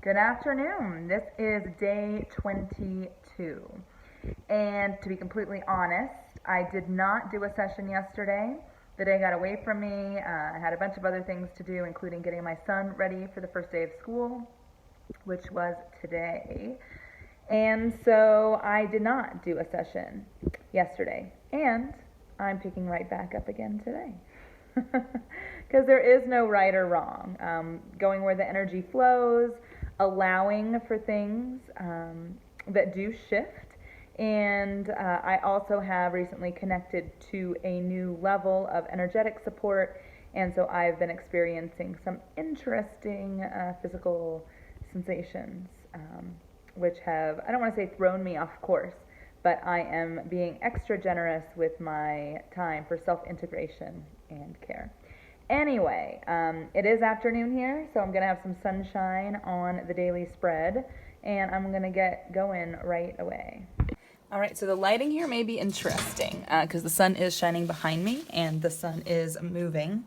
Good afternoon. This is day 22. And to be completely honest, I did not do a session yesterday. The day got away from me. I had a bunch of other things to do, including getting my son ready for the first day of school, which was today. And so I did not do a session yesterday. And I'm picking right back up again today. Because there is no right or wrong. Going where the energy flows, allowing for things that do shift. And I also have recently connected to a new level of energetic support. And so I've been experiencing some interesting physical sensations, which have, I don't want to say thrown me off course, but I am being extra generous with my time for self-integration and care. Anyway, it is afternoon here, so I'm going to have some sunshine on the daily spread, and I'm going to get going right away. All right, so the lighting here may be interesting because the sun is shining behind me and the sun is moving.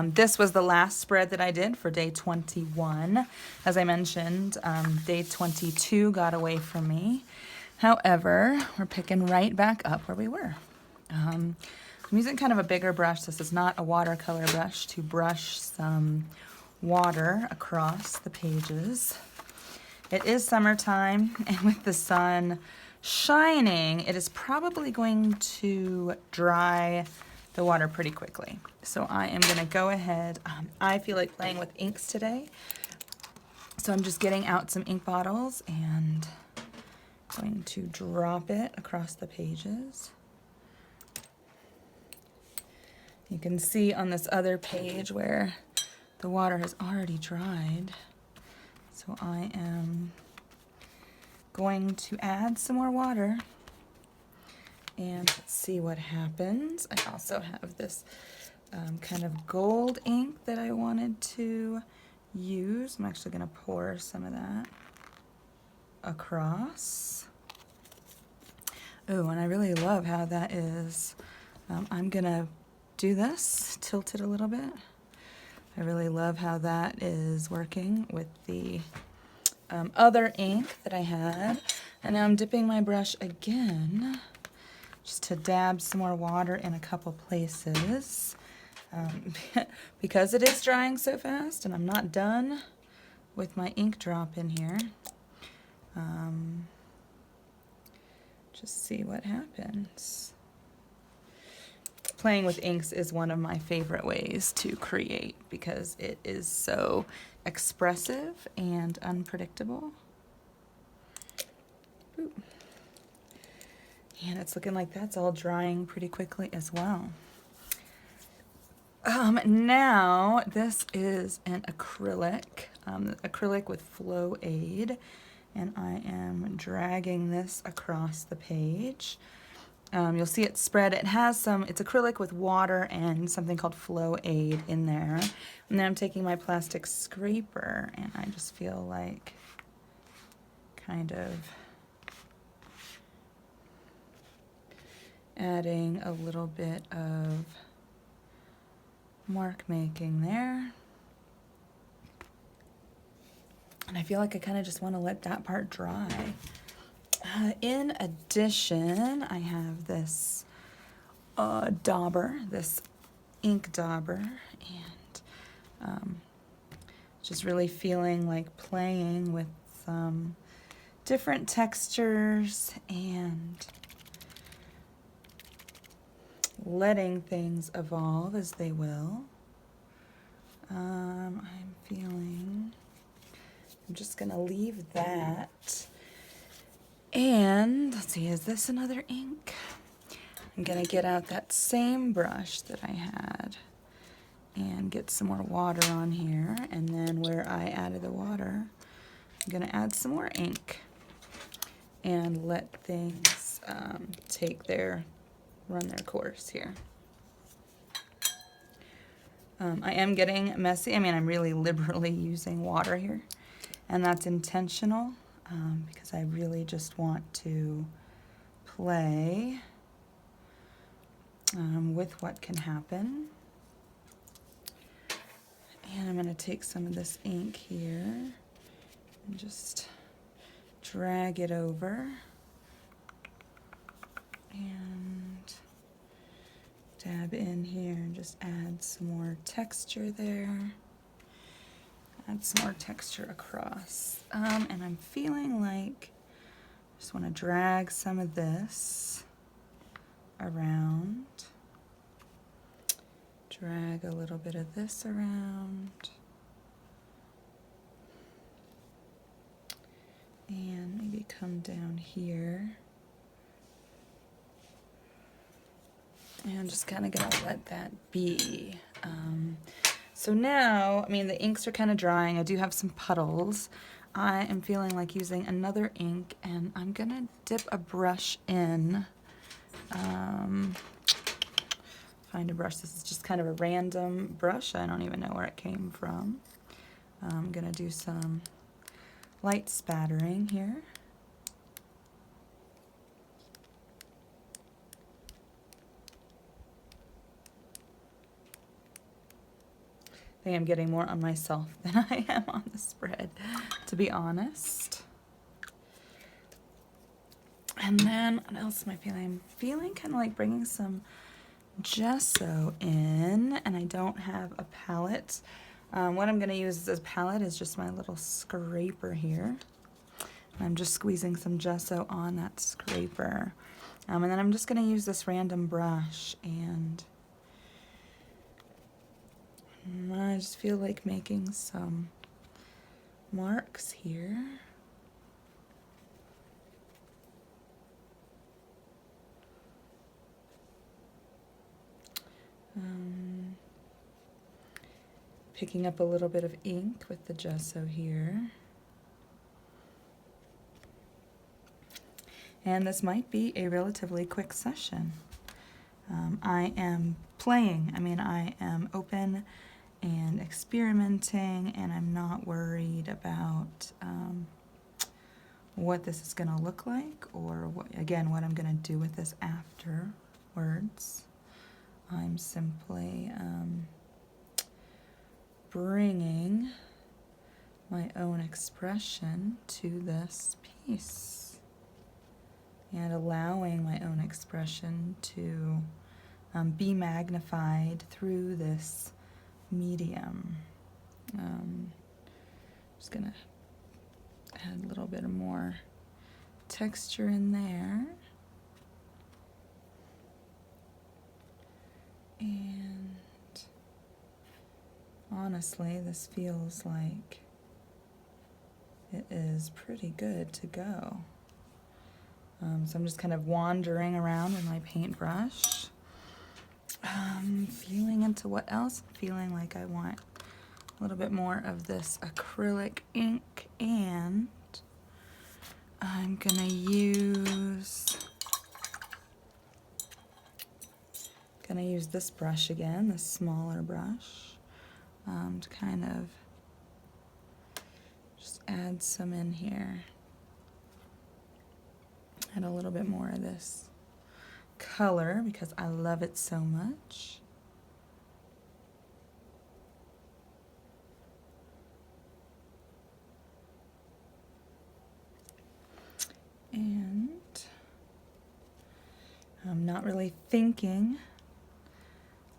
This was the last spread that I did for day 21. As I mentioned, day 22 got away from me. However, we're picking right back up where we were. I'm using kind of a bigger brush. This is not a watercolor brush, to brush some water across the pages. It is summertime, and with the sun shining, it is probably going to dry the water pretty quickly. So I am going to go ahead. I feel like playing with inks today. So I'm just getting out some ink bottles and going to drop it across the pages. You can see on this other page where the water has already dried. So I am going to add some more water and see what happens. I also have this kind of gold ink that I wanted to use. I'm actually going to pour some of that across. Oh, and I really love how that is. I'm going to do this, tilt it a little bit. I really love how that is working with the other ink that I had. And now I'm dipping my brush again just to dab some more water in a couple places. Because it is drying so fast and I'm not done with my ink drop in here. Just see what happens. Playing with inks is one of my favorite ways to create because it is so expressive and unpredictable. Ooh. And it's looking like that's all drying pretty quickly as well. Now this is an acrylic, acrylic with Flow Aid, and I am dragging this across the page. You'll see it spread. It has some, it's acrylic with water and something called Flow Aid in there. And then I'm taking my plastic scraper and I just feel like kind of adding a little bit of mark making there. And I feel like I kind of just want to let that part dry. In addition, I have this dauber, this ink dauber, and just really feeling like playing with some different textures and letting things evolve as they will. I'm feeling, I'm just gonna leave that. And let's see, is this another ink? I'm gonna get out that same brush that I had and get some more water on here. And then where I added the water, I'm gonna add some more ink and let things run their course here. I am getting messy. I mean, I'm really liberally using water here, and that's intentional. Because I really just want to play with what can happen. And I'm going to take some of this ink here just drag it over and dab in here and just add some more texture there. Add some more texture across. And I'm feeling like I just want to drag some of this around. Drag a little bit of this around. And maybe come down here. And just kind of gonna let that be. So now, I mean, the inks are kind of drying. I do have some puddles. I am feeling like using another ink, and I'm gonna dip a brush in. Find a brush. This is just kind of a random brush. I don't even know where it came from. I'm gonna do some light spattering here. I think I'm getting more on myself than I am on the spread, to be honest. And then, what else am I feeling? I'm feeling kind of like bringing some gesso in, and I don't have a palette. What I'm going to use as a palette is just my little scraper here. I'm just squeezing some gesso on that scraper. And then I'm just going to use this random brush, and I just feel like making some marks here. Picking up a little bit of ink with the gesso here. And this might be a relatively quick session. I am playing. I mean, I am open and experimenting, and I'm not worried about what this is going to look like, or what I'm going to do with this afterwards. I'm simply bringing my own expression to this piece and allowing my own expression to be magnified through this medium. Just gonna add a little bit more texture in there. And honestly, this feels like it is pretty good to go. So I'm just kind of wandering around with my paintbrush, feeling into what else. Feeling like I want a little bit more of this acrylic ink, and I'm gonna use this brush again, this smaller brush, to kind of just add some in here. Add a little bit more of this color because I love it so much. And I'm not really thinking,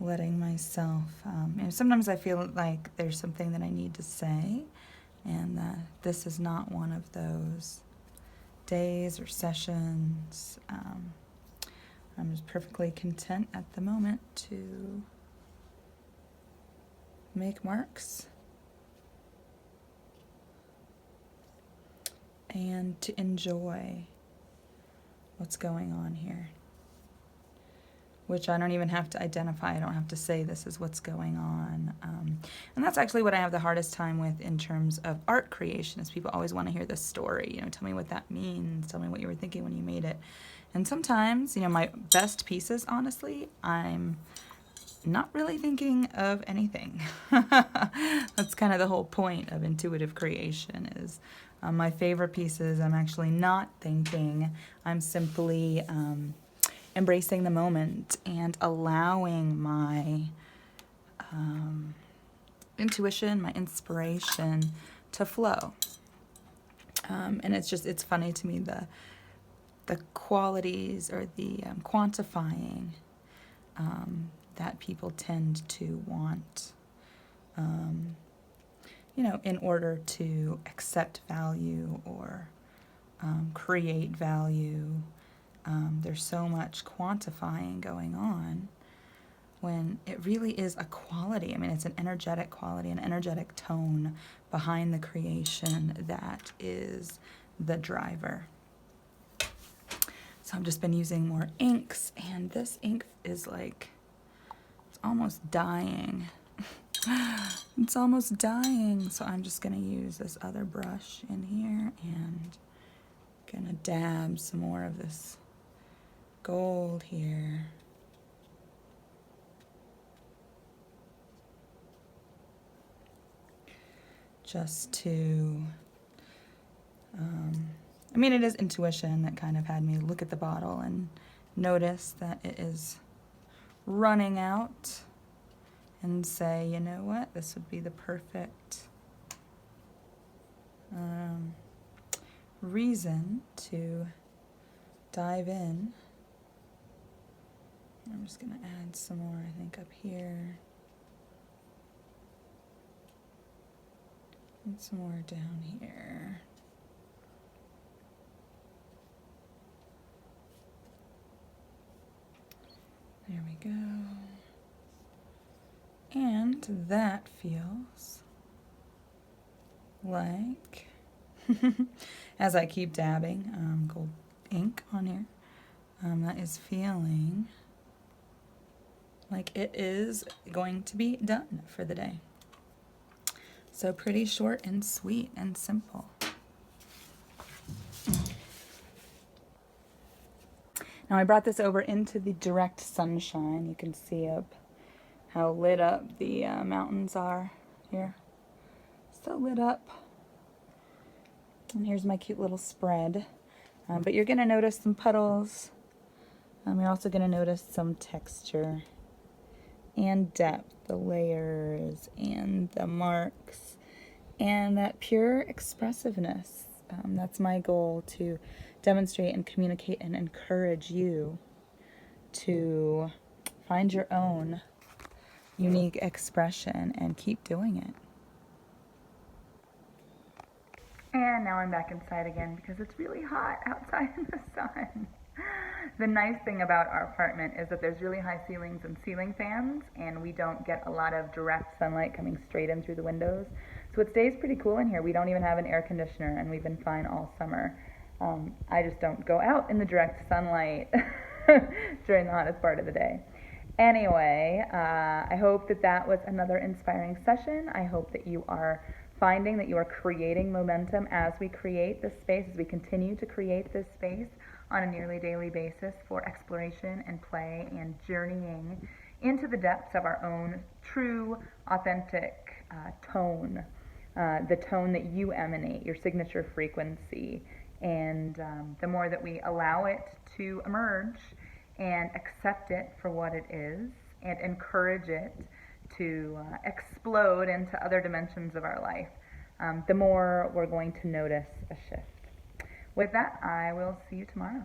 letting myself, and sometimes I feel like there's something that I need to say, and this is not one of those days or sessions. I'm just perfectly content at the moment to make marks and to enjoy what's going on here, which I don't even have to identify. I don't have to say this is what's going on. And that's actually what I have the hardest time with in terms of art creation, is people always want to hear the story. You know, tell me what that means. Tell me what you were thinking when you made it. And sometimes, you know, my best pieces, honestly, I'm not really thinking of anything. That's kind of the whole point of intuitive creation, is my favorite pieces, I'm actually not thinking. I'm simply embracing the moment and allowing my intuition, my inspiration to flow. And it's funny to me, the qualities or the quantifying that people tend to want, in order to accept value or create value. There's so much quantifying going on when it really is a quality. I mean, it's an energetic quality, an energetic tone behind the creation that is the driver. So I've just been using more inks, and this ink is like, it's almost dying. It's almost dying. So I'm just gonna use this other brush in here and gonna dab some more of this gold here. Just to, it is intuition that kind of had me look at the bottle and notice that it is running out and say, you know what, this would be the perfect reason to dive in. I'm just gonna add some more, I think, up here. And some more down here. There we go. And that feels like, as I keep dabbing gold ink on here, that is feeling like it is going to be done for the day. So pretty short and sweet and simple. Now I brought this over into the direct sunshine. You can see up how lit up the mountains are here. So lit up. And here's my cute little spread. But you're gonna notice some puddles. You're also gonna notice some texture and depth, the layers and the marks, and that pure expressiveness. That's my goal, to demonstrate and communicate and encourage you to find your own unique expression and keep doing it. And now I'm back inside again because it's really hot outside in the sun. The nice thing about our apartment is that there's really high ceilings and ceiling fans, and we don't get a lot of direct sunlight coming straight in through the windows. So it stays pretty cool in here. We don't even have an air conditioner, and we've been fine all summer. I just don't go out in the direct sunlight during the hottest part of the day. Anyway, I hope that was another inspiring session. I hope that you are finding that you are creating momentum as we create this space, as we continue to create this space on a nearly daily basis for exploration and play and journeying into the depths of our own true, authentic tone, the tone that you emanate, your signature frequency. And the more that we allow it to emerge and accept it for what it is and encourage it to explode into other dimensions of our life, the more we're going to notice a shift. With that, I will see you tomorrow.